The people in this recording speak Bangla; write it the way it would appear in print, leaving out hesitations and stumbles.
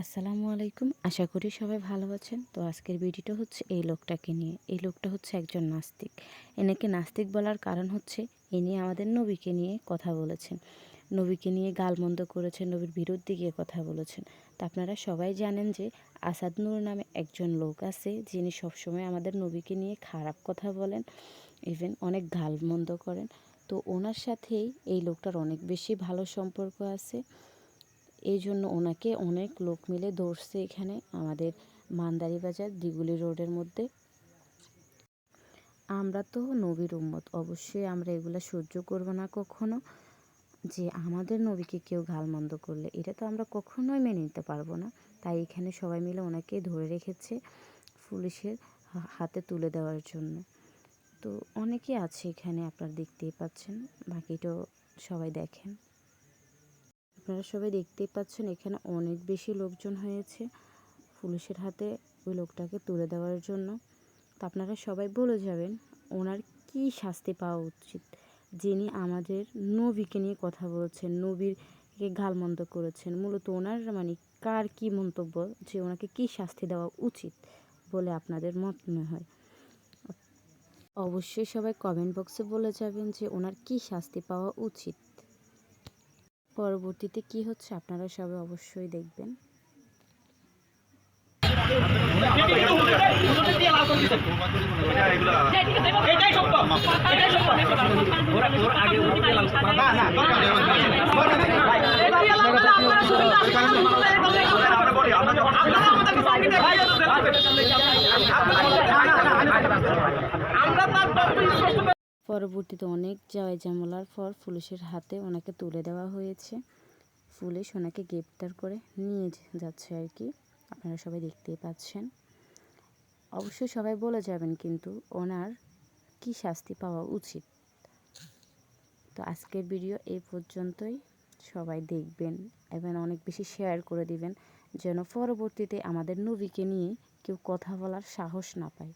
আসসালামু আলাইকুম। আশা করি সবাই ভালো আছেন। তো আজকের ভিডিওটা হচ্ছে এই লোকটাকে নিয়ে। এই লোকটা হচ্ছে একজন নাস্তিক। এনাকে নাস্তিক বলার কারণ হচ্ছে ইনি আমাদের নবীকে নিয়ে কথা বলেছেন। নবীকে নিয়ে গালমন্দ করেছেন, নবীর বিরুদ্ধে গিয়ে কথা বলেছেন। তা আপনারা সবাই জানেন যে আসাদ নূর নামে একজন লোক আছে যিনি সবসময় আমাদের নবীকে নিয়ে খারাপ কথা বলেন, ইভেন অনেক গালমন্দ করেন। তো ওনার সাথেই এই লোকটার অনেক বেশি ভালো সম্পর্ক আছে। এই জন্য ওনাকে অনেক লোক মিলে ধরছে এখানে আমাদের মান্দারি বাজার দিগুলি রোডের মধ্যে। আমরা তো নবীর উম্মত, অবশ্যই আমরা এগুলো সহ্য করব না কখনো। যে আমাদের নবীকে কেউ গালমন্দ করলে এটা তো আমরা কখনোই মেনে নিতে পারবো না। তাই এখানে সবাই মিলে ওনাকে ধরে রেখেছে পুলিশের হাতে তুলে দেওয়ার জন্য। তো অনেকে আছে এখানে, আপনারা দেখতেই পাচ্ছেন, বাকিটাও সবাই দেখেন। আপনারা সবাই দেখতেই পাচ্ছেন এখানে অনেক বেশি লোকজন হয়েছে পুলিশের হাতে ওই লোকটাকে তুলে দেওয়ার জন্য। তো আপনারা সবাই বলে যাবেন ওনার কি শাস্তি পাওয়া উচিত, যিনি আমাদের নবীকে নিয়ে কথা বলেছেন, নবীরকে গালমন্দ করেছেন। মূলত ওনার মানে কার কি মন্তব্য যে ওনাকে কি শাস্তি দেওয়া উচিত বলে আপনাদের মনে হয়? অবশ্যই সবাই কমেন্ট বক্সে বলে যাবেন যে ওনার কি শাস্তি পাওয়া উচিত। পরবর্তীতে কি হচ্ছে আপনারা সবাই অবশ্যই দেখবেন। পরবর্তীতে অনেক ঝামেলার পর পুলিশের হাতে ওনাকে তুলে দেওয়া হয়েছে। পুলিশ ওনাকে গ্রেপ্তার করে নিয়ে যাচ্ছে আর কি, আপনারা সবাই দেখতেই পাচ্ছেন। অবশ্যই সবাই বলে যাবেন কিন্তু ওনার কি শাস্তি পাওয়া উচিত। তো আজকের ভিডিও এই পর্যন্তই। সবাই দেখবেন এবং অনেক বেশি শেয়ার করে দিবেন যেন পরবর্তীতে আমাদের নবীকে নিয়ে কেউ কথা বলার সাহস না পায়।